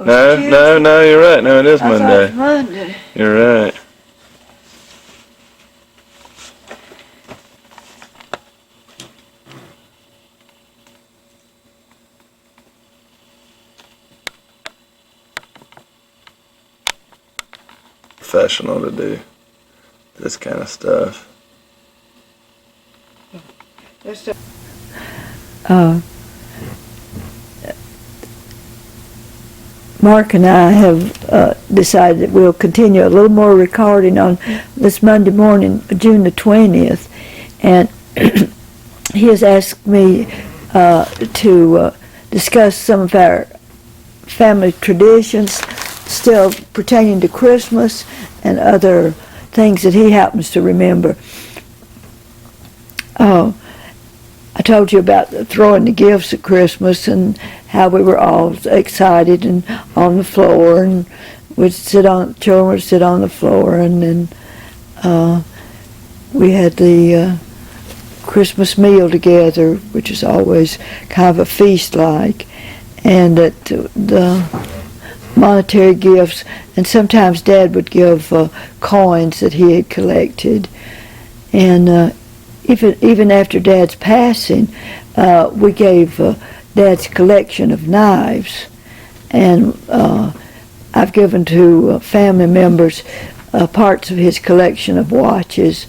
No, you're right. No, it is I Monday. thought it was Monday. You're right. Professional to do this kind of stuff. Mark and I have decided that we'll continue a little more recording on this Monday morning, June the 20th, and he has asked me to discuss some of our family traditions still pertaining to Christmas and other things that he happens to remember. I told you about throwing the gifts at Christmas and how we were all excited and on the floor, and children would sit on the floor, and then we had the Christmas meal together, which is always kind of a feast-like, and that the monetary gifts, and sometimes Dad would give coins that he had collected, and even after Dad's passing, we gave Dad's collection of knives, and I've given to family members parts of his collection of watches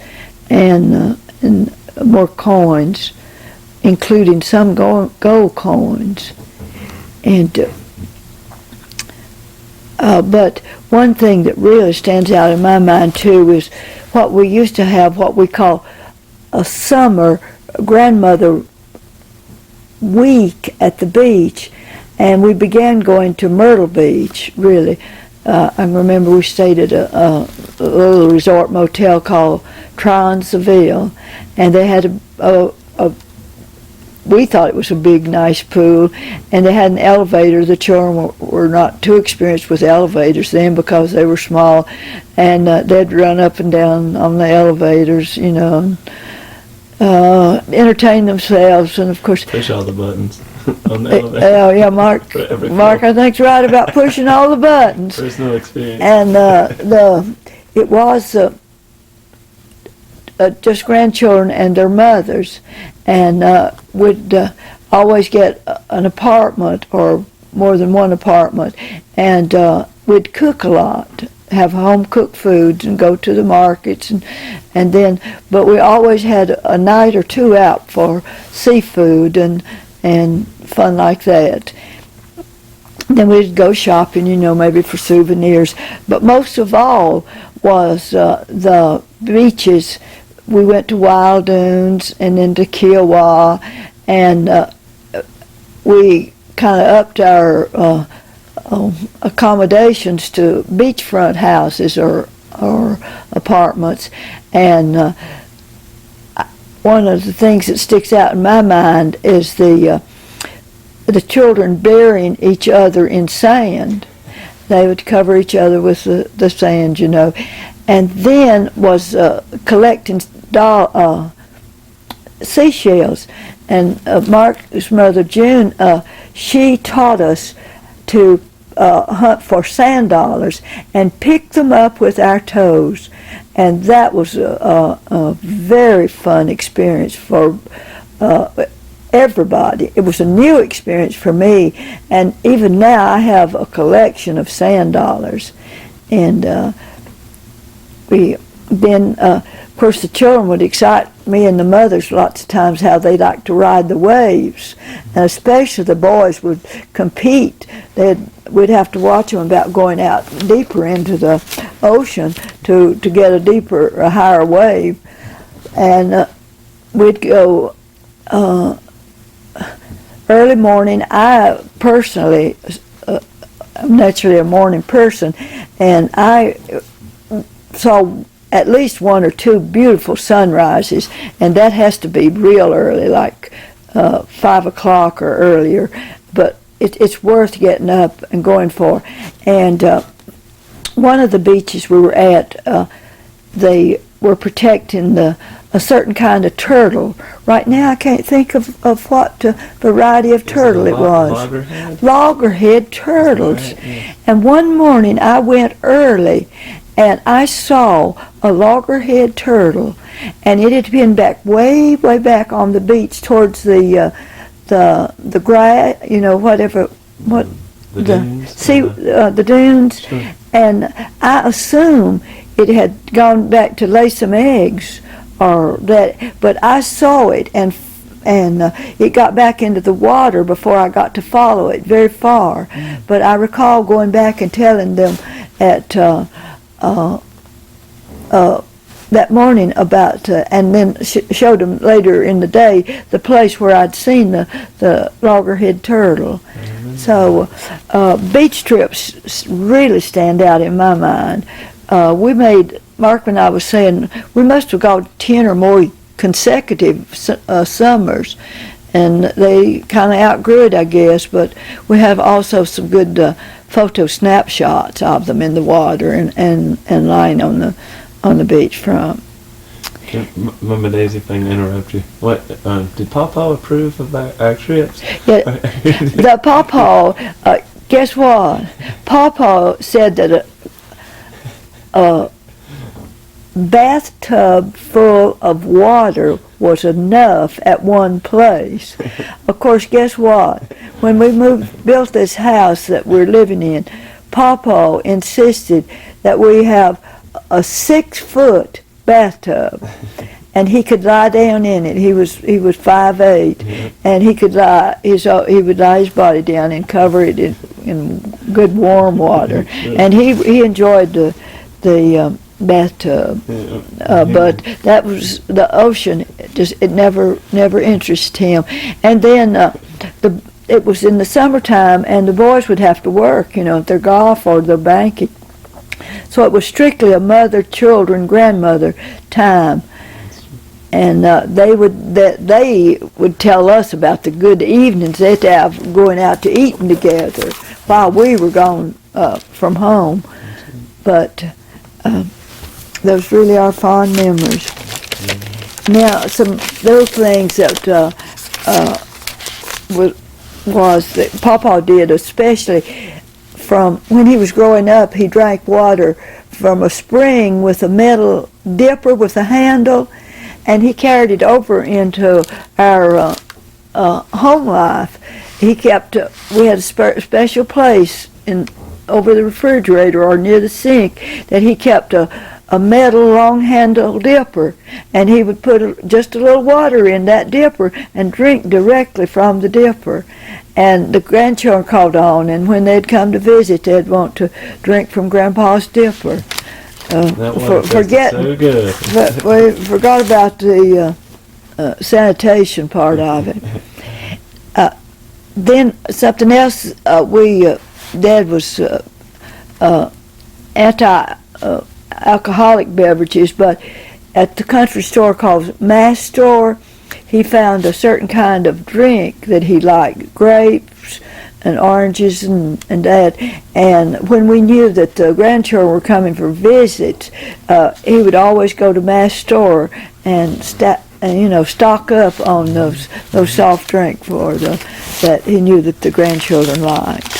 and more coins, including some gold coins. And but one thing that really stands out in my mind too is what we used to have, what we call a summer grandmother week at the beach, and we began going to Myrtle Beach, really. I remember we stayed at a little resort motel called Tryon Seville, and they had we thought it was a big, nice pool, and they had an elevator. The children were not too experienced with elevators then because they were small, and they'd run up and down on the elevators, you know, entertain themselves, and of course push all the buttons on the elevator. Yeah, Mark I think's right about pushing all the buttons. Personal experience. And it was just grandchildren and their mothers, and we'd always get an apartment or more than one apartment, and we'd cook a lot, have home cooked foods, and go to the markets, and then, but we always had a night or two out for seafood and fun like that. Then we'd go shopping, you know, maybe for souvenirs, but most of all was the beaches. We went to Wild Dunes and then to Kiowa, and we kind of upped our accommodations to beachfront houses or apartments. And one of the things that sticks out in my mind is the children burying each other in sand. They would cover each other with the sand, you know. And then was collecting seashells. And Mark's mother, June, she taught us to hunt for sand dollars and pick them up with our toes. And that was a very fun experience for everybody. It was a new experience for me, and even now I have a collection of sand dollars. And of course, the children would excite me and the mothers lots of times how they like to ride the waves, and especially the boys would compete. We'd have to watch them about going out deeper into the ocean to get a higher wave, and we'd go early morning. I personally, I'm naturally a morning person, and I saw at least one or two beautiful sunrises, and that has to be real early, like 5 o'clock or earlier, but it's worth getting up and going for. And one of the beaches we were at, they were protecting the a certain kind of turtle. Right now I can't think of what variety of turtle it was. Loggerhead? Loggerhead turtles. Right, yeah. And one morning I went early and I saw a loggerhead turtle, and it had been back way back on the beach towards the grass, The dunes? the dunes. Sure. And I assume it had gone back to lay some eggs or that, but I saw it, and it got back into the water before I got to follow it very far. But I recall going back and telling them at that morning about, and then showed them later in the day the place where I'd seen the loggerhead turtle. So beach trips really stand out in my mind. We made, Mark and I was saying, we must have gone 10 or more consecutive summers, and they kind of outgrew it, I guess, but we have also some good photo snapshots of them in the water and lying on the beach front. Mama Daisy, if I can interrupt you. What did Papa approve of our trips? Yeah, the Pawpaw, guess what? Pawpaw said that a bathtub full of water was enough at one place. Of course, guess what? When we built this house that we're living in, Pawpaw insisted that we have a 6-foot bathtub, and he could lie down in it. He was 5'8", and he would lie his body down and cover it in good warm water, and he enjoyed the bathtub. But that was the ocean. It never interested him. And then it was in the summertime, and the boys would have to work, at their golf or their banking. So it was strictly a mother, children, grandmother time, and they would tell us about the good evenings they'd have going out to eating together while we were gone from home. But those really are fond memories. Now, some little things that was that Papa did, especially from when he was growing up. He drank water from a spring with a metal dipper with a handle, and he carried it over into our home life. We had a special place over the refrigerator or near the sink that he kept a metal long-handled dipper, and he would put just a little water in that dipper and drink directly from the dipper. And the grandchildren called on, and when they'd come to visit, they'd want to drink from Grandpa's dipper. That water tasted so good. But we forgot about the sanitation part of it. Then something else, Dad was anti-alcoholic beverages, but at the country store called Mass Store, he found a certain kind of drink that he liked, grapes and oranges and that. And when we knew that the grandchildren were coming for visits, he would always go to Mass Store and stock up on those soft drinks that he knew that the grandchildren liked.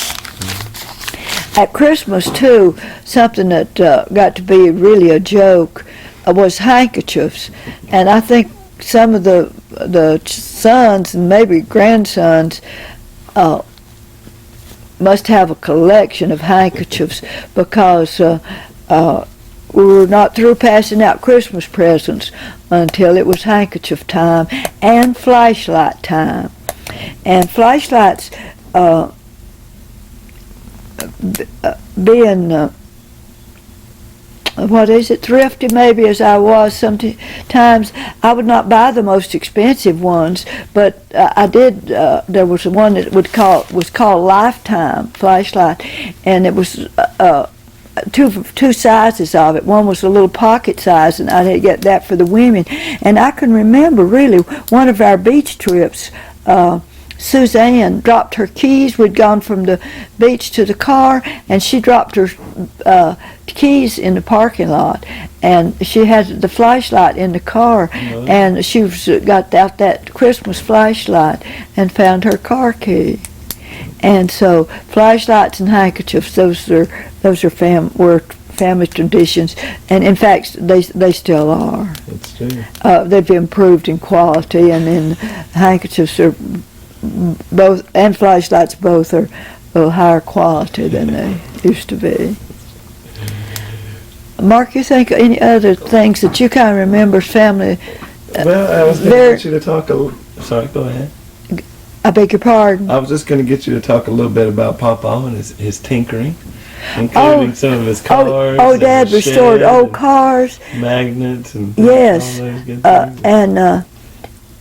At Christmas too, something that got to be really a joke was handkerchiefs, and I think some of the sons and maybe grandsons must have a collection of handkerchiefs, because we were not through passing out Christmas presents until it was handkerchief time and flashlight time. And flashlights, being thrifty maybe as I was sometimes, I would not buy the most expensive ones, but I did. There was one that was called Lifetime flashlight, and it was two sizes of it. One was a little pocket size, and I had to get that for the women. And I can remember really one of our beach trips. Suzanne dropped her keys. We'd gone from the beach to the car, and she dropped her keys in the parking lot. And she had the flashlight in the car, and she got out that Christmas flashlight and found her car key. And so flashlights and handkerchiefs, those were family traditions, and in fact they still are. That's true. They've improved in quality, and then handkerchiefs are both, and flashlights both are a higher quality than they used to be. Mark, you think any other things that you kind of remember family? Well, I was going to get you to talk sorry, go ahead. I beg your pardon? I was just going to get you to talk a little bit about Papa and his tinkering, including some of his cars. Oh, Dad restored old cars. Magnets and yes, all those good things. and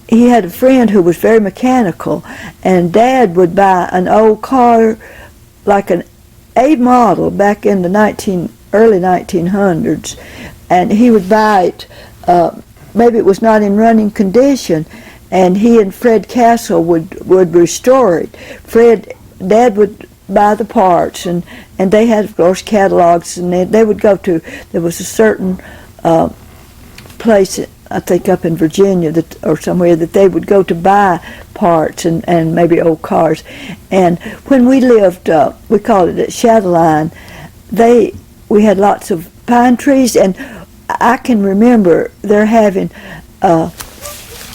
he had a friend who was very mechanical, and Dad would buy an old car, like an A model back in the early 1900s, and he would buy it. Maybe it was not in running condition, and he and Fred Castle would restore it. Dad would buy the parts, and they had, of course, catalogs, and they would go to, there was a certain place, I think up in Virginia or somewhere, that they would go to buy parts and maybe old cars. And when we lived, we called it at Shadowline, we had lots of pine trees, and I can remember they're having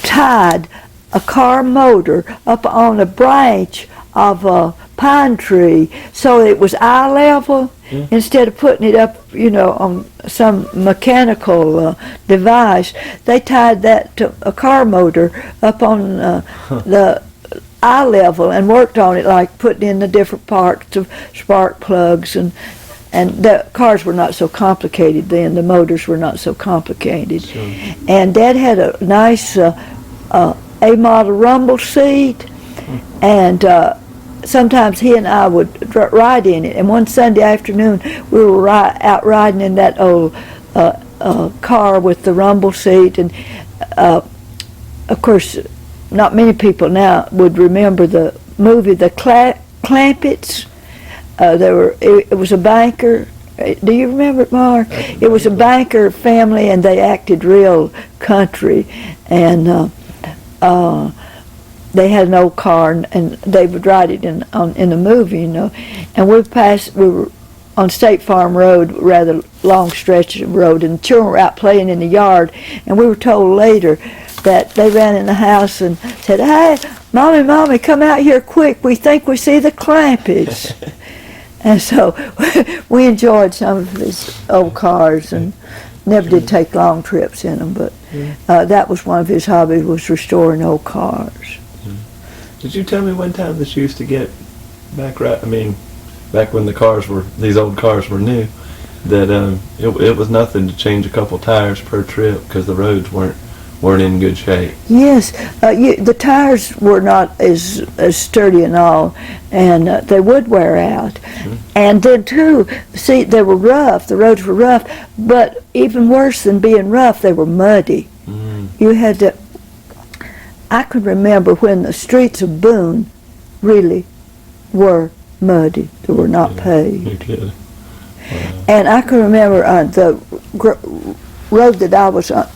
tied a car motor up on a branch of a pine tree so it was eye level. Instead of putting it up, on some mechanical device, they tied that to a car motor up on the eye level and worked on it, like putting in the different parts of spark plugs, and the cars were not so complicated then. The motors were not so complicated. Sure. And Dad had a nice A-model rumble seat, and sometimes he and I would ride in it. And one Sunday afternoon, we were out riding in that old car with the rumble seat. And of course, not many people now would remember the movie The Clampetts. It was a banker. Do you remember it, Mark? It was a banker family, and they acted real country. And they had an old car, and they would ride it in the movie, And we were on State Farm Road, rather long stretch of road, and the children were out playing in the yard, and we were told later that they ran in the house and said, "Hey, Mommy, come out here quick, we think we see the Clampetts." And so we enjoyed some of his old cars, and never did take long trips in them, but that was one of his hobbies, was restoring old cars. Did you tell me one time that you used to get back when these old cars were new, that it was nothing to change a couple tires per trip because the roads weren't in good shape? Yes, the tires were not as sturdy and all, and they would wear out. And then too, see, they were rough. The roads were rough, but even worse than being rough, they were muddy. You had to. I could remember when the streets of Boone really were muddy. They were not paved. Wow. And I can remember the road that I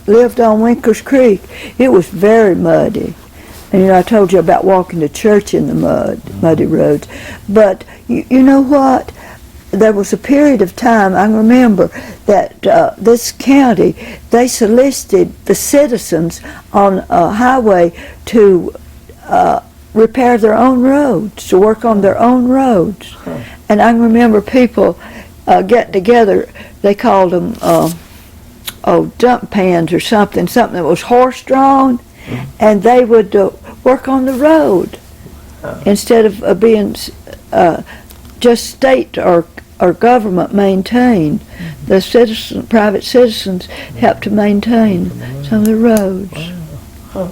lived on, Winkers Creek. It was very muddy. And I told you about walking to church in the muddy roads. But you know what? There was a period of time, I remember, that this county, they solicited the citizens on a highway to repair their own roads, to work on their own roads. And I remember people getting together, they called them dump pans or something that was horse-drawn, and they would work on the road instead of being just state or government maintained. The private citizens helped to maintain some of the roads. Wow.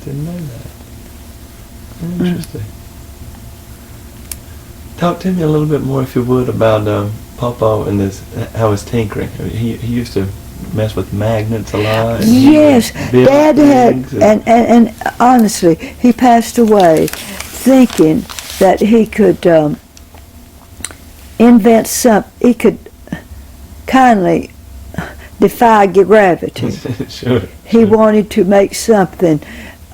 Didn't know that. Interesting. Talk to me a little bit more, if you would, about Papa and how his tinkering. I mean, he used to mess with magnets a lot. Yes, Build Dad had, things and honestly, he passed away thinking that he could invent he could kindly defy gravity. Sure. He wanted to make something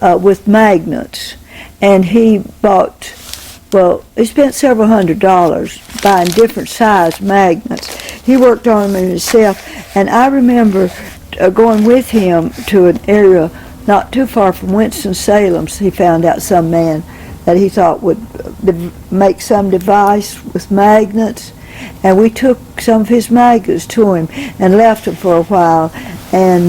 with magnets, and he bought, well, he spent several $100s buying different size magnets. He worked on them himself, and I remember going with him to an area not too far from Winston-Salem. He found out some man that he thought would make some device with magnets, and we took some of his magnets to him and left them for a while, and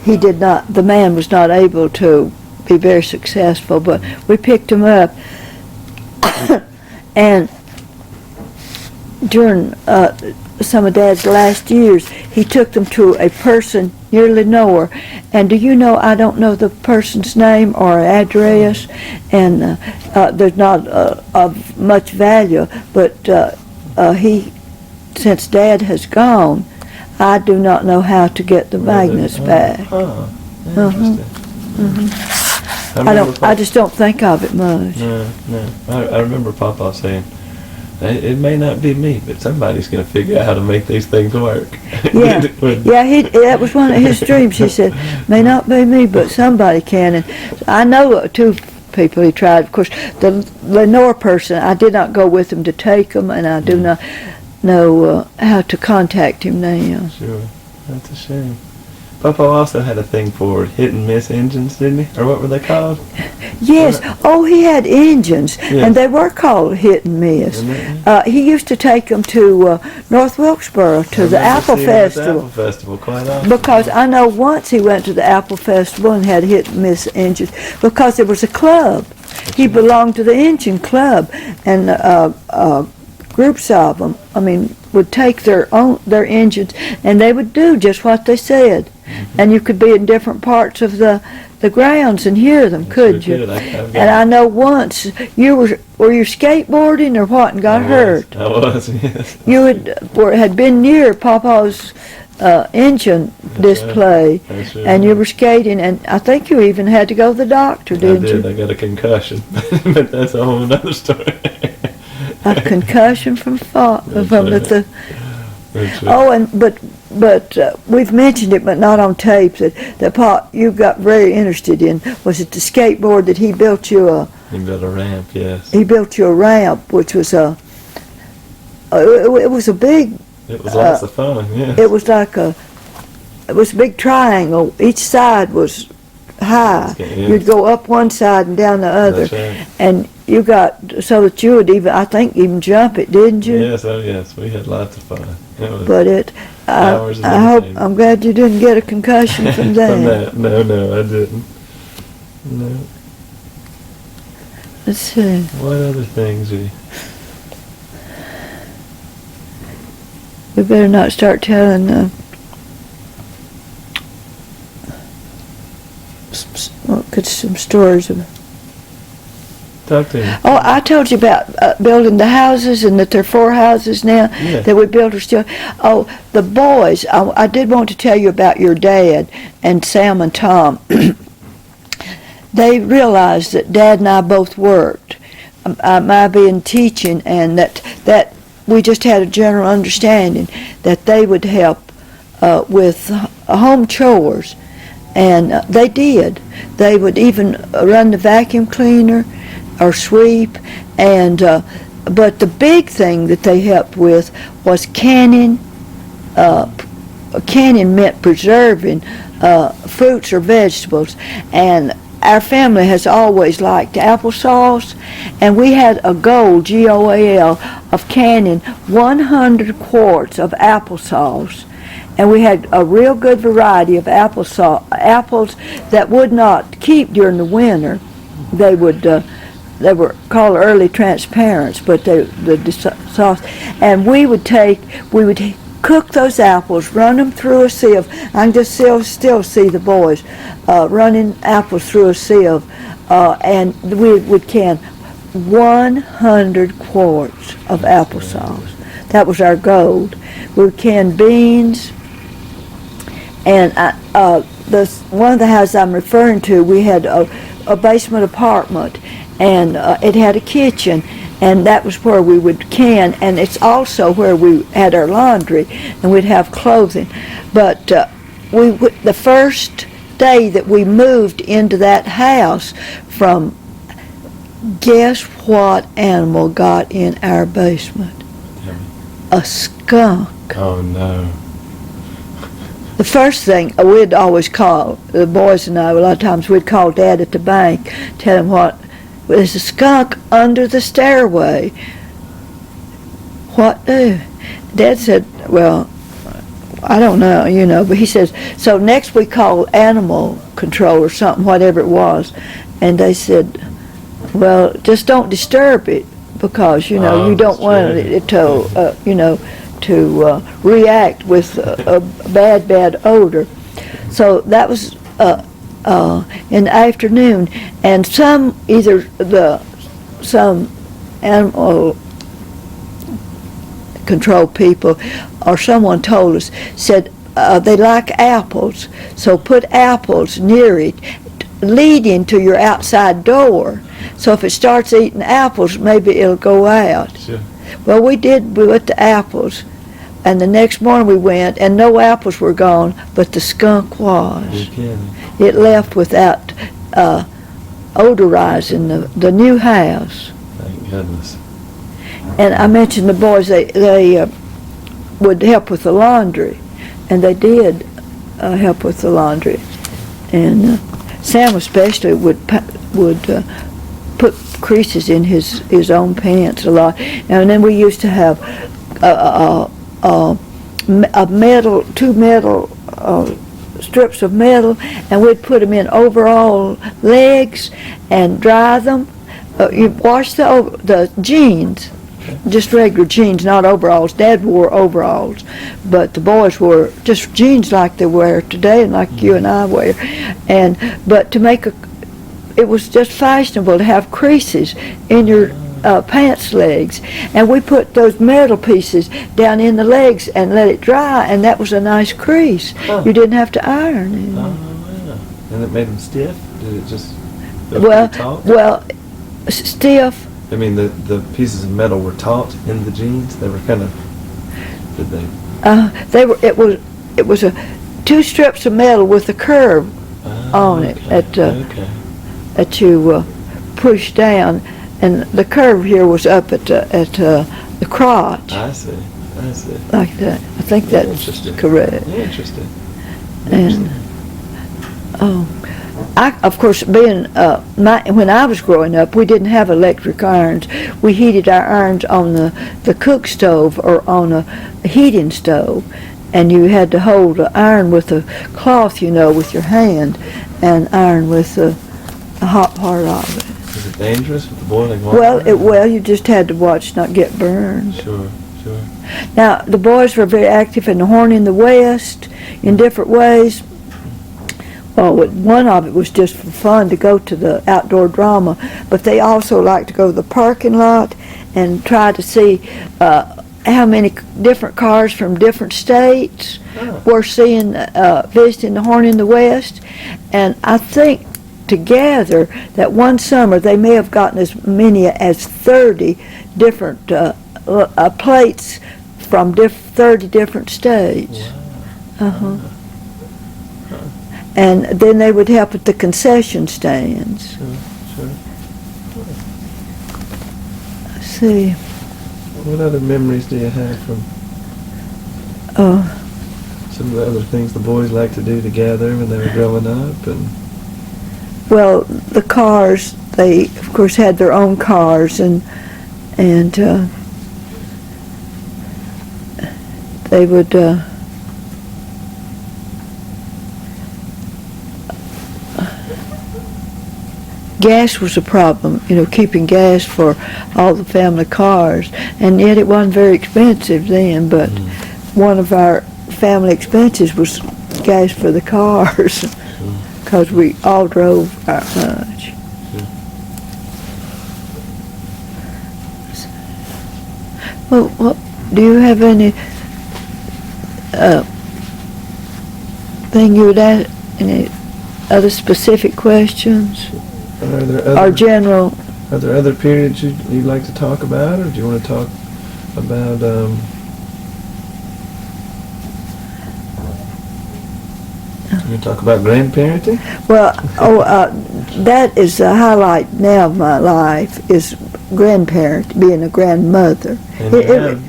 the man was not able to be very successful, but we picked him up. And during some of Dad's last years, he took them to a person near Lenore, and do you know, I don't know the person's name or address, and there's not of much value, but since Dad has gone, I do not know how to get the magnets back. Interesting. I just don't think of it much. No. I remember Papa saying, it may not be me, but somebody's going to figure out how to make these things work. Yeah, that was one of his dreams. He said, may not be me, but somebody can. And I know two people he tried. Of course, the Lenore person, I did not go with him to take them, and I do not know how to contact him now. Sure, that's a shame. Papa also had a thing for hit and miss engines, didn't he? Or what were they called? Yes. Oh, he had engines, and they were called hit and miss. He used to take them to North Wilkesboro to the Apple Festival. Apple Festival quite often. Because I know once he went to the Apple Festival and had hit and miss engines because there was a club. He belonged to the engine club, and groups of them, would take their engines, and they would do just what they said. And you could be in different parts of the grounds and hear them, couldn't you? And I know once you were you skateboarding or what and got hurt. I was, yes. You had been near Papa's engine display, and you were skating, and I think you even had to go to the doctor, didn't you? I got a concussion, but that's a whole other story. A concussion from the. That's right. Oh, but we've mentioned it, but not on tape. That Pop you got very interested in, was it the skateboard that he built you He built a ramp, yes. He built you a ramp, which was it was a big. It was lots of fun, yes. It was a big triangle. Each side was high. Yes. You'd go up one side and down the other. That's right. And you got so that you would even jump it, didn't you? Yes, yes, we had lots of fun. I'm glad you didn't get a concussion from that. From that, no, I didn't. No. Let's see. What other things we better not start telling some stories of. Talk to me. Oh, I told you about building the houses, and that there are 4 houses now that we built are still. Oh, the boys, I did want to tell you about your dad and Sam and Tom. They realized that Dad and I both worked. I being teaching, and that we just had a general understanding that they would help with home chores, and they did. They would even run the vacuum cleaner or sweep, and but the big thing that they helped with was canning. Canning meant preserving fruits or vegetables, and our family has always liked applesauce, and we had a goal, GOAL, of canning 100 quarts of applesauce. And we had a real good variety of apples that would not keep during the winter. They were called early transparents, but the sauce. And we would cook those apples, run them through a sieve. I can just still see the boys running apples through a sieve, and we would can 100 quarts of applesauce. That was our goal. We would can beans, And one of the houses I'm referring to, we had a basement apartment, and it had a kitchen, and that was where we would can, and it's also where we had our laundry, and we'd have clothing. But the first day that we moved into that house, guess what animal got in our basement? A skunk. Oh no. The first thing we'd always call, the boys and I, a lot of times we'd call Dad at the bank, tell him there's a skunk under the stairway. What do? Dad said, well, I don't know, but he says, so next we called animal control or something, whatever it was, and they said, well, just don't disturb it, because, you don't want it to react with a bad odor. So that was in the afternoon, and some animal control people or someone told us, said they like apples, so put apples near it leading to your outside door, so if it starts eating apples, maybe it'll go out. Sure. Well, we went to apples, and the next morning we went, and no apples were gone, but the skunk was. You're kidding. It left without odorizing the new house. Thank goodness. And I mentioned the boys, they would help with the laundry, and they did help with the laundry. And Sam especially would put creases in his own pants a lot. And then we used to have two metal strips of metal, and we'd put them in overall legs and dry them. You wash the jeans, just regular jeans, not overalls. Dad wore overalls, but the boys wore just jeans like they wear today and like you and I wear. But to make it was just fashionable to have creases in your pants legs, and we put those metal pieces down in the legs and let it dry, and that was a nice crease. Huh. You didn't have to iron it. Oh, yeah. And it made them stiff? Did it just feel Well, pretty taut? well, stiff. I mean, the pieces of metal were taut in the jeans? They were kind of, did they? They were. It was two strips of metal with a curve on it that you push down, and the curve here was up at the crotch. I see. Like that. I think that's Interesting. correct. Interesting. And of course, being when I was growing up, we didn't have electric irons. We heated our irons on the cook stove or on a heating stove, and you had to hold the iron with a cloth, with your hand, and iron with the hot part of it. Is it dangerous with the boiling water? Well, you just had to watch not get burned. Sure. Now, the boys were very active in the Horn in the West in different ways. Well, one of it was just for fun to go to the outdoor drama, but they also liked to go to the parking lot and try to see how many different cars from different states were visiting the Horn in the West. And I think together that one summer they may have gotten as many as 30 different plates from 30 different states. Wow. And then they would help at the concession stands. Sure. Let's see. What other memories do you have from some of the other things the boys liked to do together when they were growing up? And Well, the cars, they of course had their own cars, and they would gas was a problem, keeping gas for all the family cars, and yet it wasn't very expensive then, but one of our family expenses was gas for the cars, because we all drove our much. Well, do you have any thing you would ask? Any other specific questions? Are there Or other, general? are there other periods you'd like to talk about, or do you want to talk about, you talk about grandparenting? Well, that is the highlight now of my life, is being a grandmother. And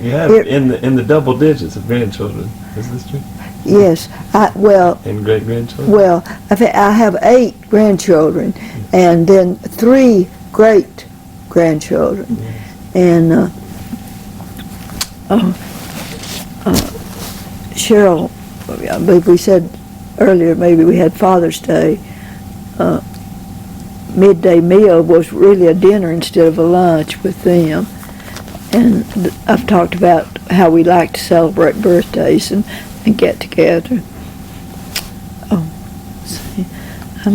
you have in the double digits of grandchildren. Is this true? Yes, And great grandchildren. well, I have 8 grandchildren, and then 3 great grandchildren, and Cheryl, I believe we said earlier, maybe we had Father's Day. Midday meal was really a dinner instead of a lunch with them. And I've talked about how we like to celebrate birthdays and get together. See, I'm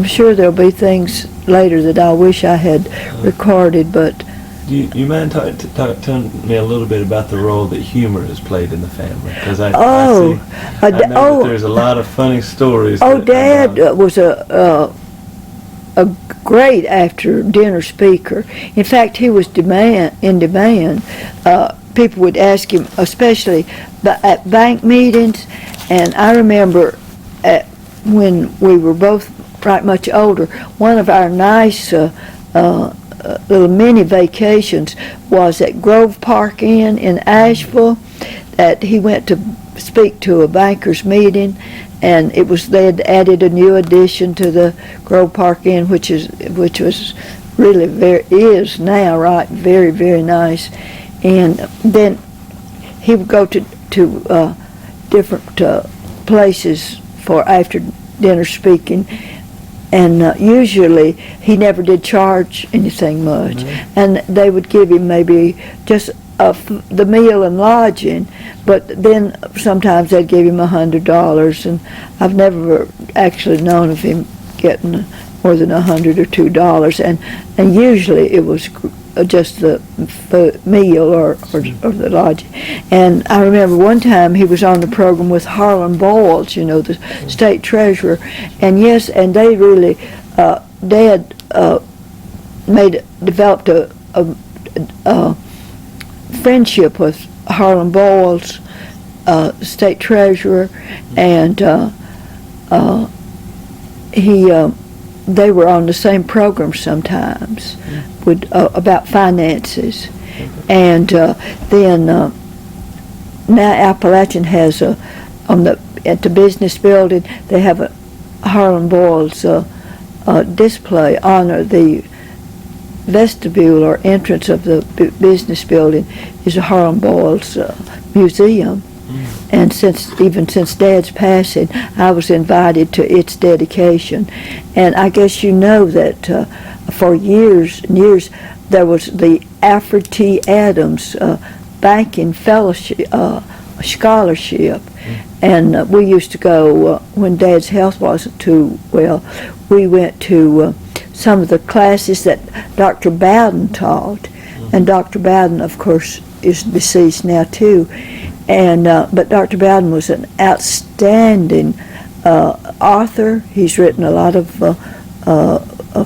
sure there'll be things later that I wish I had recorded, but Do you mind telling me a little bit about the role that humor has played in the family? Because I know that there's a lot of funny stories. Dad was a great after dinner speaker. In fact, he was in demand. People would ask him, especially at bank meetings, and I remember when we were both right much older, one of our nice little mini vacations was at Grove Park Inn in Asheville, that he went to speak to a bankers meeting, and they had added a new addition to the Grove Park Inn, which was really is now very, very nice. And then he would go to different places for after dinner speaking, and usually he never did charge anything much, and they would give him maybe just the meal and lodging, but then sometimes they'd give him $100, and I've never actually known of him getting more than $100 or $2, and usually it was just the meal or the lodging. And I remember one time he was on the program with Harlan Boyles, the state treasurer, and they really, Dad developed a friendship with Harlan Boyles, state treasurer, and they were on the same program sometimes about finances. And then now Appalachian has at the business building, they have a Harlan Boyles display honor the vestibule or entrance of the business building is a Harlan Boyles museum. And since Dad's passing, I was invited to its dedication. And I guess you know that for years and years there was the Alfred T. Adams banking fellowship scholarship. And we used to go when Dad's health wasn't too well. We went to some of the classes that Dr. Bowden taught, and Dr. Bowden, of course, is deceased now too. And but Dr. Bowden was an outstanding author. He's written a lot of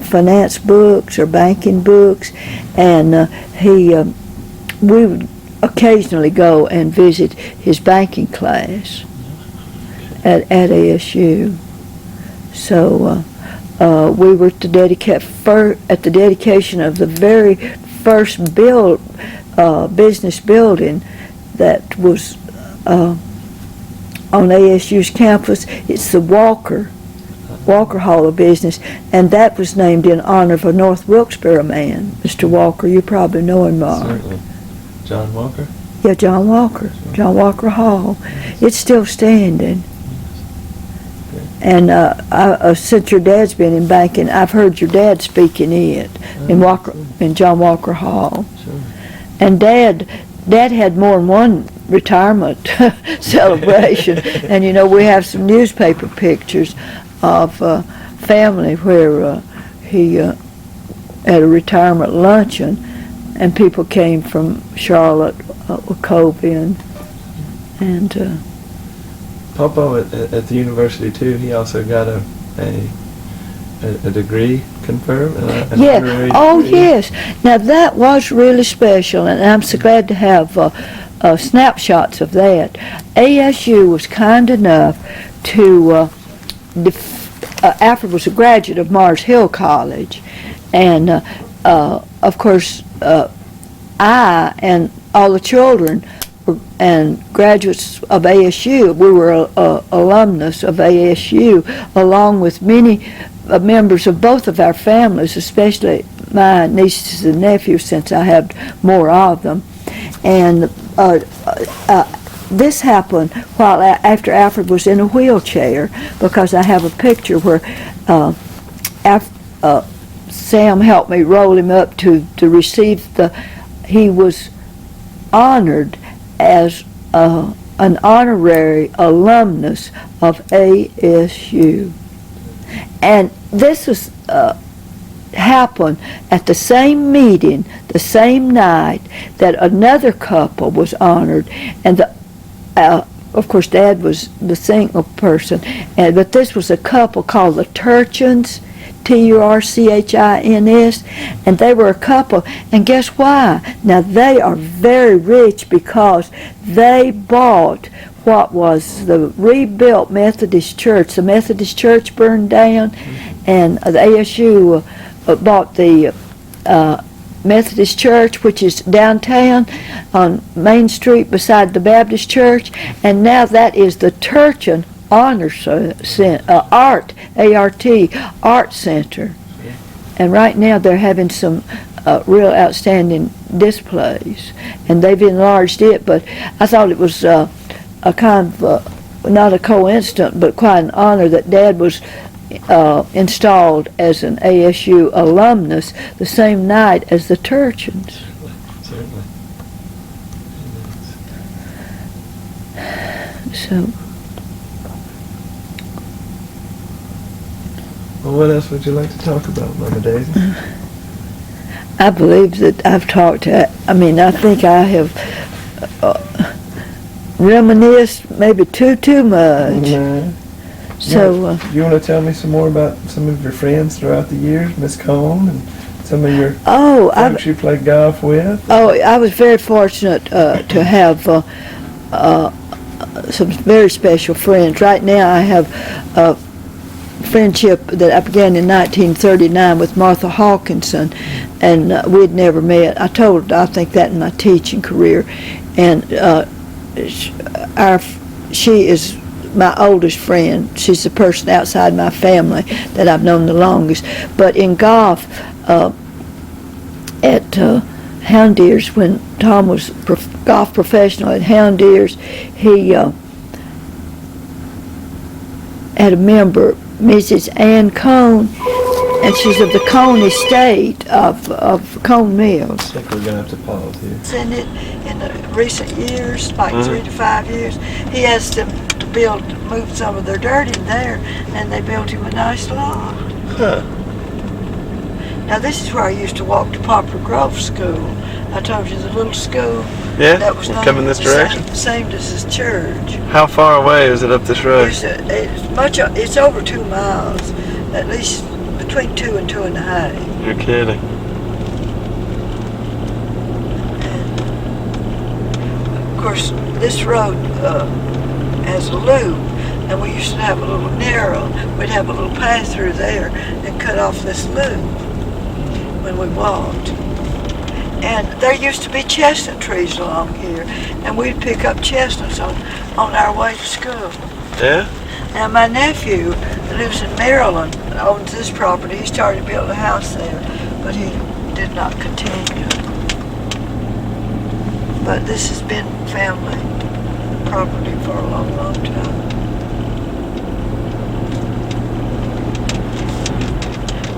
finance books or banking books, and we would occasionally go and visit his banking class at ASU. So we were at the dedication of the very first business building that was on ASU's campus. It's the Walker Hall of Business, and that was named in honor of a North Wilkesboro man, Mr. Walker. You probably know him, Mark. Certainly. John Walker? Yeah, John Walker. John Walker Hall. It's still standing. And since your dad's been in banking, I've heard your dad speak in it, in John Walker Hall. Sure. And Dad had more than one retirement celebration. And we have some newspaper pictures of family where he had a retirement luncheon, and people came from Charlotte, Wachovia, And Papa at the university too. He also got a degree confirmed. An honorary oh degree. yes. Now that was really special, and I'm so glad to have snapshots of that. ASU was kind enough to. Alfred was a graduate of Mars Hill College, and of course I and all the children and graduates of ASU, we were alumnus of ASU, along with many members of both of our families, especially my nieces and nephews, since I have more of them. And this happened while after Alfred was in a wheelchair, because I have a picture where Sam helped me roll him up to receive he was honored as an honorary alumnus of ASU. And this was happened at the same meeting, the same night that another couple was honored, and of course Dad was the single person, but this was a couple called the Turchins, Turchins, and they were a couple, and guess why? Now they are very rich because they bought what was the rebuilt Methodist church. The Methodist church burned down, and the ASU bought the Methodist church, which is downtown on Main Street beside the Baptist church, and now that is the Turchin Honor Art, A-R-T, Art Center. And right now they're having some real outstanding displays, and they've enlarged it, but I thought it was a kind of, not a coincidence, but quite an honor that Dad was installed as an ASU alumnus the same night as the Turchins. Certainly. So, Well, what else would you like to talk about, Mama Daisy? I believe that I've talked to, I think I have reminisced maybe too much. No. So, you want to tell me some more about some of your friends throughout the years, Miss Cone, and some of your folks you played golf with? I was very fortunate to have some very special friends. Right now I have a friendship that I began in 1939 with Martha Hawkinson, and we'd never met. I think that in my teaching career, and she is my oldest friend. She's the person outside my family that I've known the longest. But in golf, at Houndeers, when Tom was golf professional at Houndeers, he had a member, Mrs. Ann Cone, and she's of the Cone estate of Cone Mills. I think we're going to have to pause here. In the recent years, like 3 to 5 years, he asked them to move some of their dirt in there, and they built him a nice lot. Huh. Now this is where I used to walk to Poplar Grove School. I told you the little school. Yeah, that was we're coming this direction. Same as this church. How far away is it up this road? It's over 2 miles, at least between 2 and 2.5. You're kidding. Of course, this road has a loop, and we used to have a little narrow. We'd have a little path through there and cut off this loop when we walked. And there used to be chestnut trees along here, and we'd pick up chestnuts on our way to school. Yeah? Now my nephew lives in Maryland, owns this property. He started to build a house there, but he did not continue. But this has been family property for a long, long time.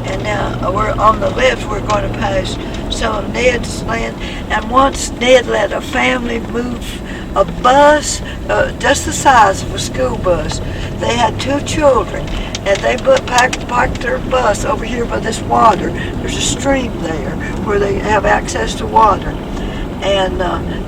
And now we're on the left, we're going to pass some of Ned's land. And once Ned let a family move a bus, just the size of a school bus. They had 2 children, and they parked their bus over here by this water. There's a stream there where they have access to water. And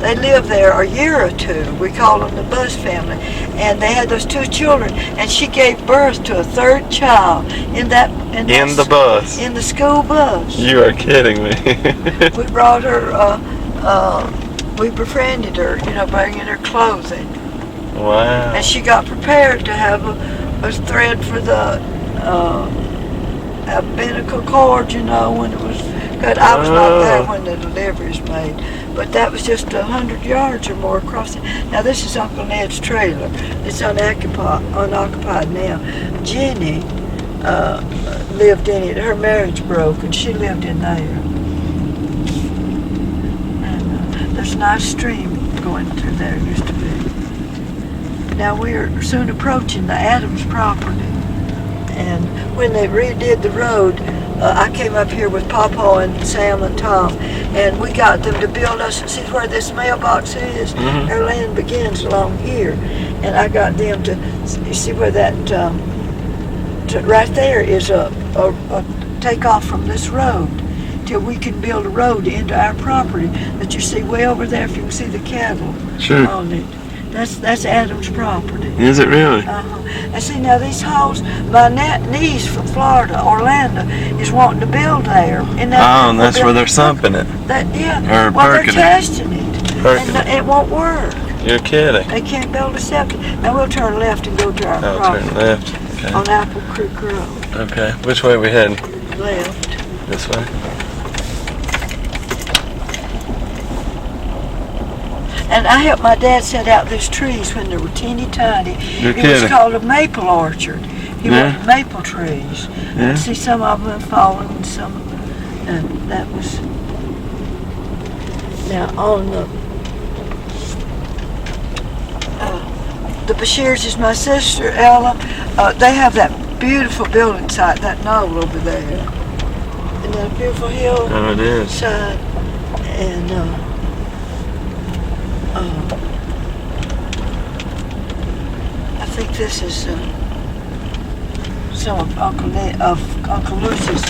they lived there a year or two. We called them the Bus family. And they had those 2 children. And she gave birth to a 3rd child in the bus. In the school bus. You are kidding me. We brought her, we befriended her, bringing her clothing. Wow. And she got prepared to have a thread for the umbilical cord, when it was good. I was not there when the delivery was made, but that was just 100 yards or more across it. Now this is Uncle Ned's trailer. It's unoccupied now. Jenny lived in it. Her marriage broke, and she lived in there. And there's a nice stream going through there. Used to be. Now we are soon approaching the Adams property. And when they redid the road, I came up here with Papa and Sam and Tom, and we got them to build us, see where this mailbox is? Mm-hmm. Their land begins along here. And I got them to, you see where that, right there is a takeoff from this road, till we can build a road into our property that you see way over there, if you can see the cattle Sure. on it. That's Adams' property. Is it really? And see, now these holes, my niece from Florida, Orlando, is wanting to build there. And And that's where they're sumping it. Yeah. Or Well, they're perking it. testing it. Perking And it won't work. You're kidding. They can't build a septic. Now we'll turn left and go to our I'll property. turn left. On Okay. Apple Creek Road. Okay. Which way are we heading? Left. This way? And I helped my dad set out these trees when they were teeny tiny. You're It was kidding. called a maple orchard. He Yeah. wanted maple trees. Yeah. And see, some of them have fallen, and some, and that was. Now on the Bashirs is my sister Ella. They have that beautiful building site, that knoll over there, and that beautiful hill. Oh, it is. Side, and I think this is some of Uncle Lucy's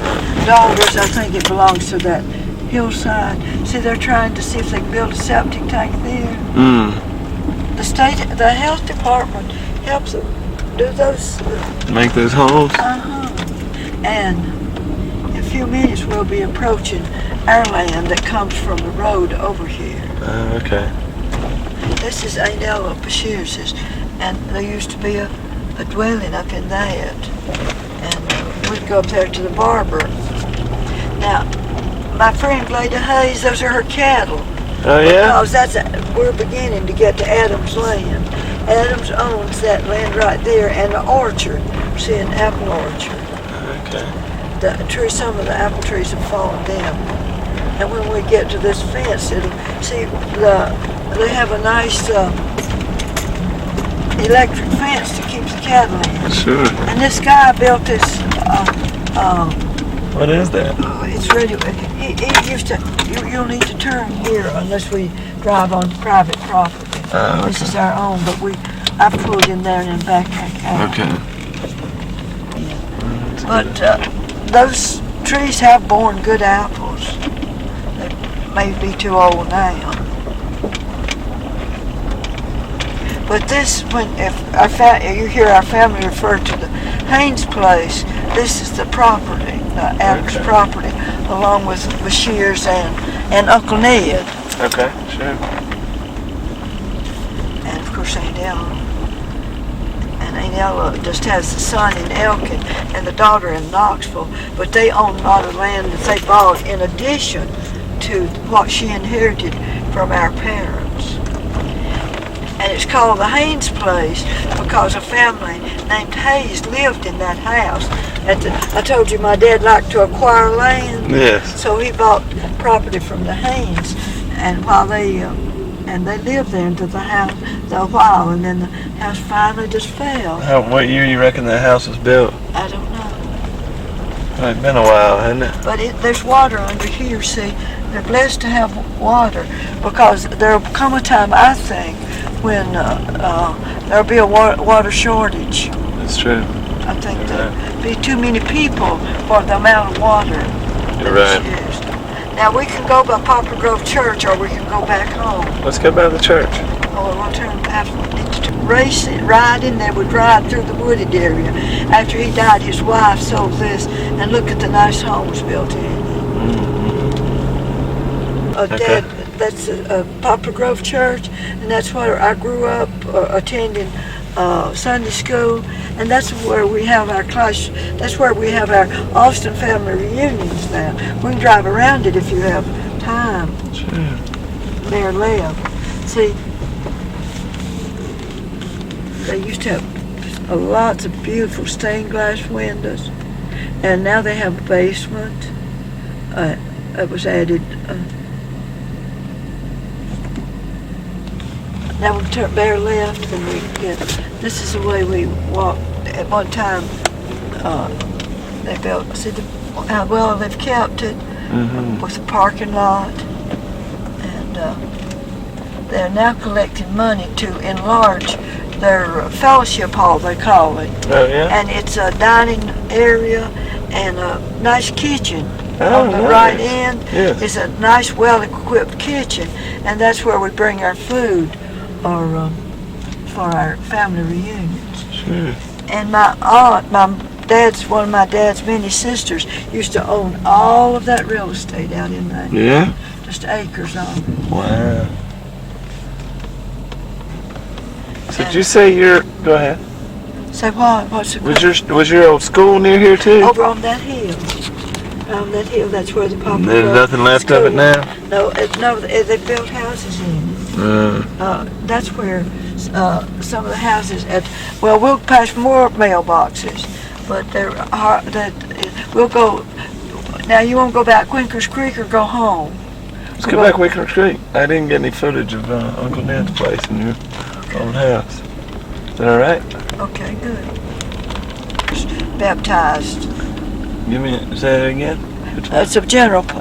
daughters. I think it belongs to that hillside. See, they're trying to see if they can build a septic tank there. The health department helps them do those. Make those holes? And in a few minutes we'll be approaching our land that comes from the road over here. Okay. This is Ainella Bashir's, and there used to be a dwelling up in that. And we'd go up there to the barber. Now, my friend Glada Hayes, those are her cattle. Oh, yeah? Because we're beginning to get to Adams' land. Adams owns that land right there, and the orchard. See, an apple orchard. Okay. Some of the apple trees have fallen down. And when we get to this fence, they have a nice electric fence to keep the cattle in. Sure. And this guy built this. What is that? It's ready. He used to. You'll need to turn here unless we drive on private property. Okay. This is our own, but I pulled in there and then back out. Okay. But those trees have borne good apples. They may be too old now. But this, if you hear our family refer to the Haynes place, this is the property, the Adams property, along with Bashir's and Uncle Ned. Okay, sure. And of course Aunt Ella. And Aunt Ella just has the son in Elkin and the daughter in Knoxville, but they own a lot of land that they bought in addition to what she inherited from our parents. And it's called the Haynes place because a family named Hayes lived in that house. I told you my dad liked to acquire land. Yes. So he bought property from the Haynes, and while they lived there until the house, a while, and then the house finally just fell. What year you reckon the house was built? I don't know. Well, it's been a while, hasn't it? But there's water under here. See, they're blessed to have water because there'll come a time, I think, when there'll be a water shortage. That's true. I think there'll be too many people for the amount of water. You're right. Now we can go by Poplar Grove Church or we can go back home. Let's go by the church. Oh, we'll turn after race it, ride in there. We'd ride through the wooded area. After he died, his wife sold this, and look at the nice homes built in. Okay. That's a Poplar Grove Church, and that's where I grew up attending Sunday school, and that's where we have our class. That's where we have our Austin family reunions now. We can drive around it if you have time. Sure. There left. See, they used to have lots of beautiful stained glass windows, and now they have a basement. It was added. Now we turn bare left, and we get. This is the way we walked. At one time, they built. See how well they've kept it with a parking lot, and they're now collecting money to enlarge their fellowship hall, they call it. Oh, yeah? And it's a dining area and a nice kitchen. Oh, On the nice. right end Yes. is a nice, well-equipped kitchen, and that's where we bring our food or for our family reunions. Sure. And my aunt, one of my dad's many sisters, used to own all of that real estate out in there. Yeah? Just acres of it. Wow. So did you say go ahead. Say what? What's it called? Was your old school near here too? Over on that hill. On that hill, that's where the Poplar There's Grove nothing left of it School- now? No, they built houses in it. That's where some of the houses we'll pass more mailboxes, but we'll go. Now you won't go back Quinker's Creek or go home. Let's go back Wicker Creek. I didn't get any footage of Uncle Ned's place in your old house. Is that all right? Okay, good. Baptized. Say that again? It's a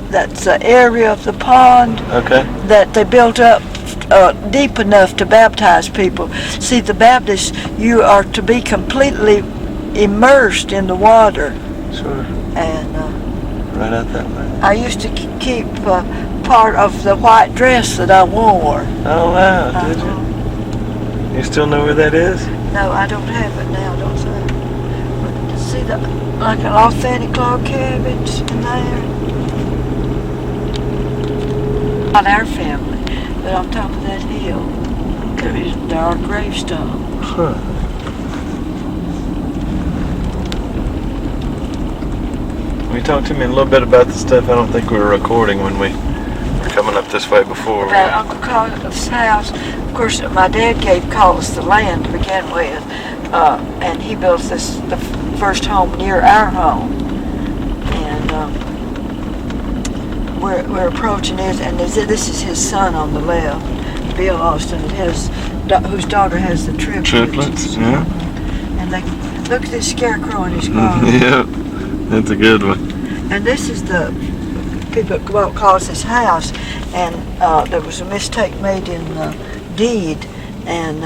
that's the area of the pond Okay. that they built up deep enough to baptize people. See, the Baptists, you are to be completely immersed in the water. Sure. And Right out that way. I used to keep part of the white dress that I wore. Oh, wow. Did you? You still know where that is? No, I don't have it now, don't I? But see, like an authentic log cabins in there. Not our family, but on top of that hill, there are gravestones. Huh. Will you talk to me a little bit about the stuff? I don't think we were recording when we were coming up this way before. About Uncle Collis' house. Of course, my dad gave Collis the land to begin with, and he built the first home near our home. And we're approaching it, and this is his son on the left, Bill Austin, whose daughter has the triplets. Triplets, yeah. And look at this scarecrow in his car. Yeah, that's a good one. And this is the people call us his house, and there was a mistake made in the deed, and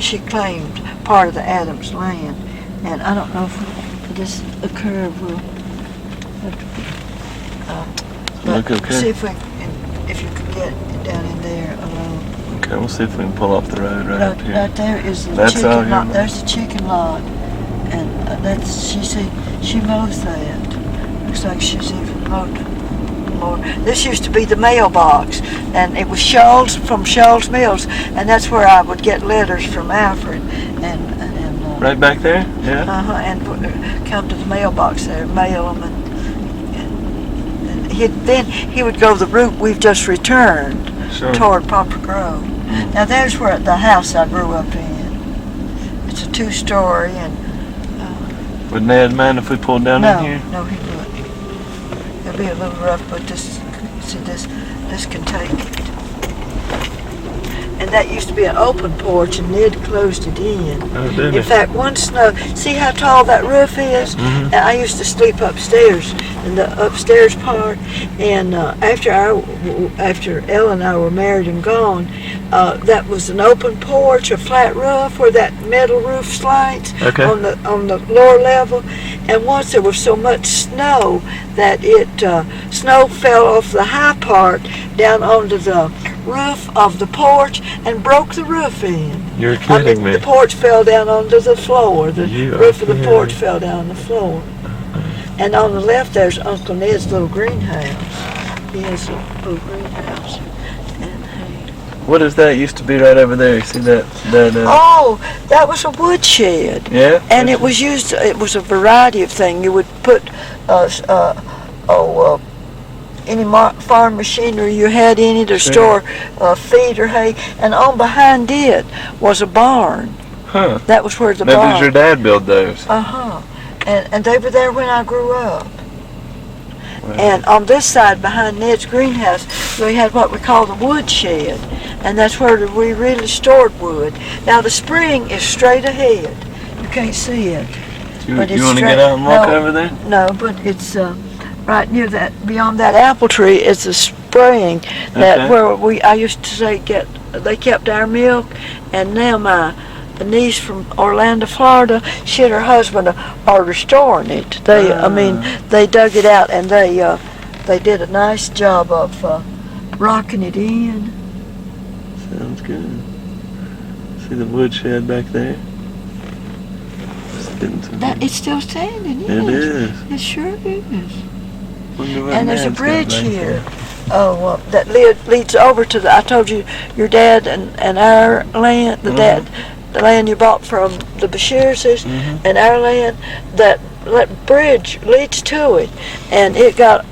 she claimed part of the Adams land. And I don't know if this a curve will Look okay. see if you can get down in there alone. Okay, we'll see if we can pull off the road right up here. Right there is the That's all chicken lot. here. There's the chicken lot, and she mows that. Looks like she's even mowed more. This used to be the mailbox, and it was from Shoals Mills, and that's where I would get letters from Alfred, and Right back there? Yeah? and come to the mailbox there, mail them, and then he would go the route we've just returned Sure. toward Poplar Grove. Now there's where the house I grew up in. It's a 2-story, and Would Ned mind if we pulled down in here? no, he wouldn't. It'll be a little rough, but this can take it. and that used to be an open porch, and Ned closed it in. Oh, did In he? fact, one snow, see how tall that roof is? Mhm. And I used to sleep upstairs in the upstairs part, and after Ella and I were married and gone, that was an open porch, a flat roof where that metal roof slides Okay. on the lower level. And once there was so much snow that snow fell off the high part down onto the roof of the porch and broke the roof in. You're I kidding mean, me. the porch fell down onto the floor. The You are roof of the porch kidding. fell down on the floor. And on the left there's Uncle Ned's little greenhouse. He has a little greenhouse. And What is that? Used to be right over there. You see that? oh, that was a woodshed. Yeah. And it was used, it was a variety of things. You would put any farm machinery you had in it, or Sure. store feed or hay. And on behind it was a barn. Huh. That was where the Now, barn. did your dad build those? Uh-huh. And they were there when I grew up. Wow. And on this side, behind Ned's greenhouse, we had what we call the woodshed. And that's where we really stored wood. Now, the spring is straight ahead. You can't see it. You but want it's to straight- get out and walk no. over there? No, but it's right near that, beyond that apple tree, it's a spring that Okay. where I used to say they kept our milk, and now my niece from Orlando, Florida, she and her husband are restoring it. They dug it out, and they did a nice job of rocking it in. Sounds good. See the woodshed back there? Just getting some. It's still standing. Yes. It is. It sure is. Wonder what And there's a Dad's got bridge back here. there. Oh, that leads over to the. I told you, your dad and our land. The land you bought from the Bashirs and our land. That bridge leads to it, and it got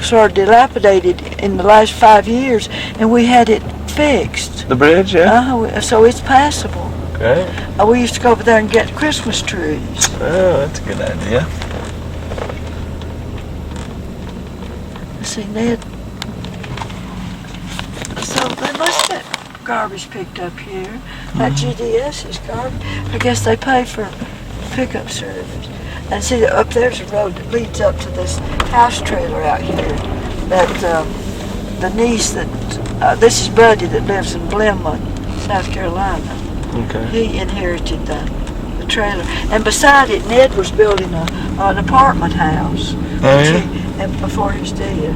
sort of dilapidated in the last 5 years, and we had it fixed. The bridge, yeah? So it's passable. Okay. We used to go over there and get Christmas trees. Oh, that's a good idea. See, Ned. So they must have garbage picked up here. That GDS is garbage. I guess they pay for pickup service. And see, up there's a road that leads up to this house trailer out here. That the niece this is Buddy that lives in Blemont, South Carolina. Okay. He inherited the trailer. And beside it, Ned was building an apartment house. Oh, yeah? And before he was dead.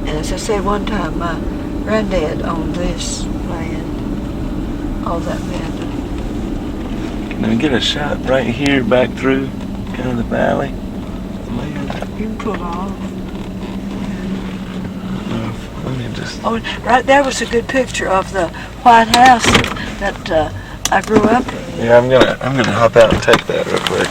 And as I said, one time my granddad owned this land, all that land. Can we get a shot right here back through kind of the valley? You can pull off. Let me just. Oh, right there was a good picture of the White House that I grew up in. Yeah, I'm gonna hop out and take that real quick.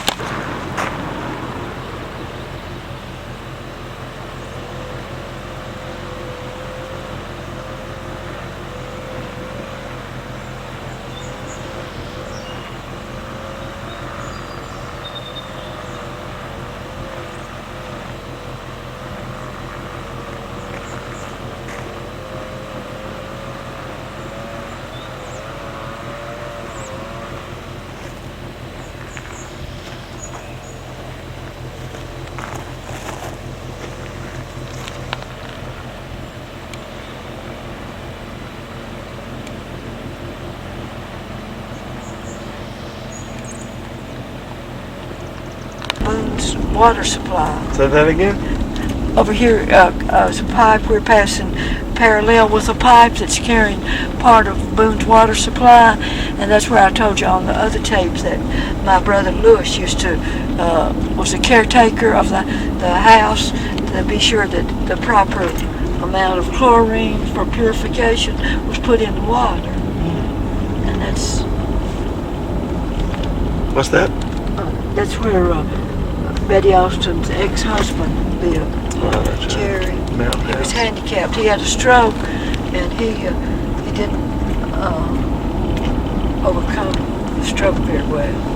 Boone's water supply. Say that again? Over here is a pipe we're passing parallel with a pipe that's carrying part of Boone's water supply, and that's where I told you on the other tapes that my brother Lewis was a caretaker of the house to be sure that the proper amount of chlorine for purification was put in the water. And What's that? that's where Betty Austin's ex-husband lived. That's right. Jerry. Mountain He was House. handicapped. He had a stroke, and he didn't overcome the stroke very well.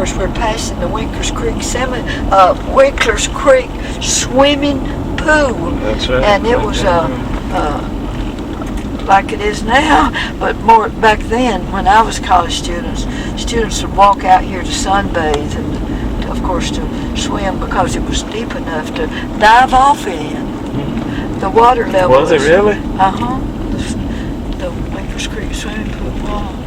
course, we're passing the Winkler's Creek swimming pool. That's right. And it was like it is now, but more back then when I was college students would walk out here to sunbathe and, of course, to swim because it was deep enough to dive off in. The water level Was it really? Uh-huh. The Winkler's Creek swimming pool was.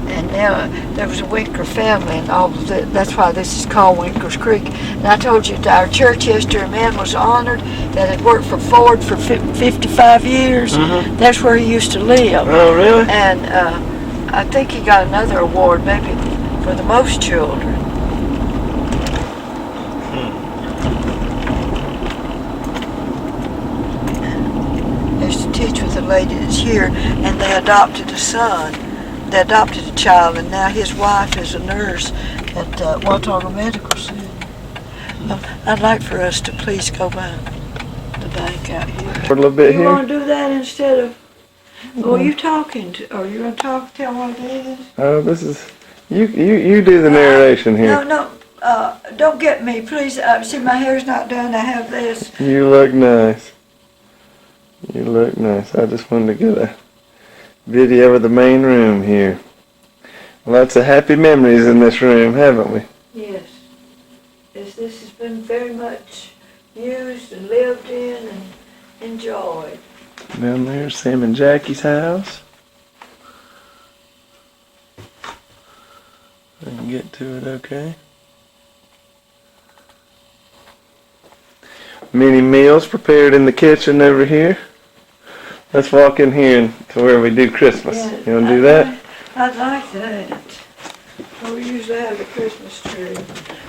And now there was a Winkler family, and all of that. That's why this is called Winkler's Creek. And I told you that our church yesterday, a man was honored that had worked for Ford for 55 years. Mm-hmm. That's where he used to live. Oh, really? And I think he got another award, maybe for the most children. I used to teach with a lady that's here, and they adopted a son. They adopted a child, and now his wife is a nurse at Watauga Medical Center. I'd like for us to please go by the bank out here. For a little bit You here. want to do that instead of... Oh, you talking to... Are you going to tell what it is? Oh, this is you do the narration here. No, don't get me, please. See, my hair's not done. I have this. You look nice. You look nice. I just wanted to get a video of the main room here. Lots of happy memories in this room, haven't we? Yes. This has been very much used and lived in and enjoyed. Down there's Sam and Jackie's house. I can get to it okay. Many meals prepared in the kitchen over here. Let's walk in here to where we do Christmas. Yeah, You want to do that? I'd like that. Well, we usually have the Christmas tree. We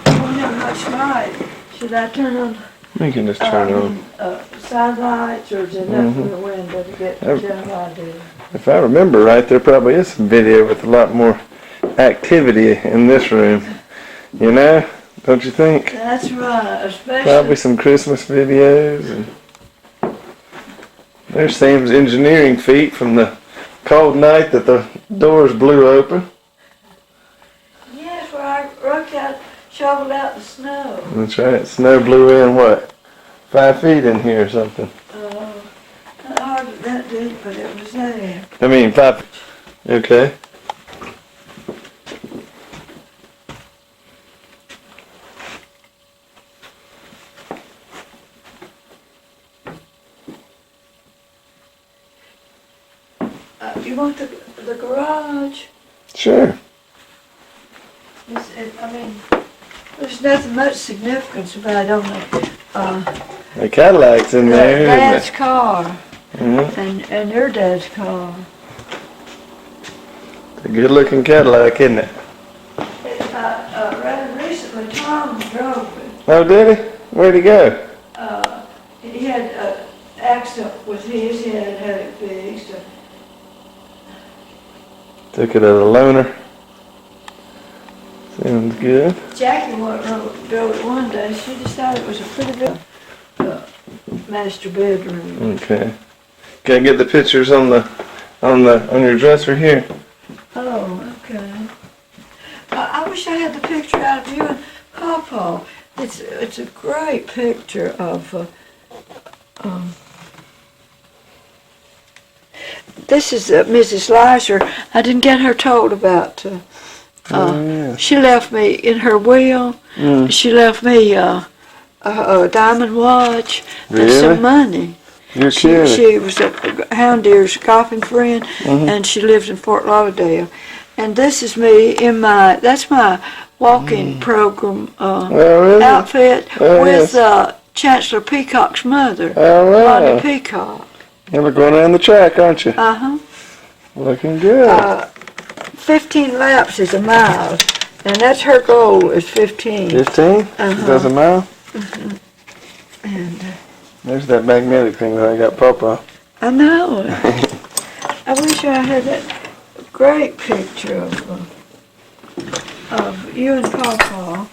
don't have much light. Should I turn on We can just turn on. side lights, or is it enough Mhm. in the window to get the Yep. general idea? If I remember right, there probably is some video with a lot more activity in this room. You know? Don't you think? That's right, especially... Probably some Christmas videos. And there's Sam's engineering feat from the cold night that the doors blew open. Yes, where I shoveled out the snow. That's right. Snow blew in, what, 5 feet in here or something? Not hardly that deep, but it was there. I mean, 5. Okay. You want the garage? Sure. I mean, there's nothing much significance about it, only The Cadillac's in there. Dad's car Mm-hmm. and your dad's car. It's a good looking Cadillac, isn't it? Rather recently, Tom drove it. Oh, did he? Where'd he go? He had an accident with his. He had it fixed. Took it at a loaner. Sounds good. Jackie drove it one day. She decided it was a pretty good master bedroom. Okay. Can I get the pictures on your dresser here? Oh, okay. I wish I had the picture out of you and Papa. It's a great picture of. This is Mrs. Lizer. I didn't get her told about. Yeah. She left me in her will. She left me a diamond watch and Really? some money. You're kidding. She was a Hound Deer's golfing friend, and she lived in Fort Lauderdale. And this is me in that's my walking program really? outfit Oh, with yes. Chancellor Peacock's mother, All Bonnie right. Peacock. You're going down the track, aren't you? Uh-huh. Looking good. 15 laps is a mile, and that's her goal is 15. 15? She does a mile? And There's that magnetic thing that I got Papa. I know. I wish I had that great picture of you and Papa.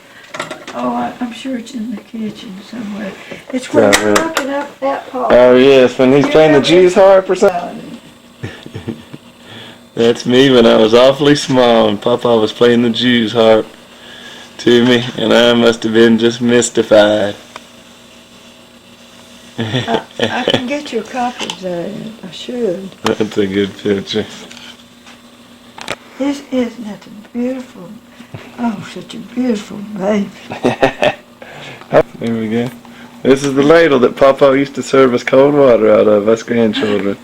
Oh, I'm sure it's in the kitchen somewhere. It's where Yeah, we're yeah. looking up that part. Oh yes, when he's playing the Jews harp or something. That's me when I was awfully small and Papa was playing the Jews harp to me, and I must have been just mystified. I can get you a copy of that. I should. That's a good picture. Isn't that beautiful? Oh, such a beautiful baby. There we go. This is the ladle that Papa used to serve us cold water out of, us grandchildren.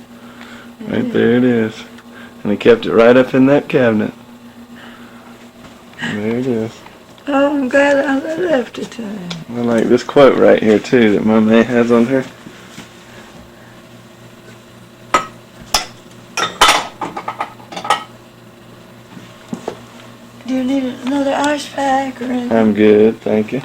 Right there it is. And he kept it right up in that cabinet. There it is. Oh, I'm glad I left it there. I like this quote right here too that my May has on her. Do you need another ice pack or anything? I'm good, thank you.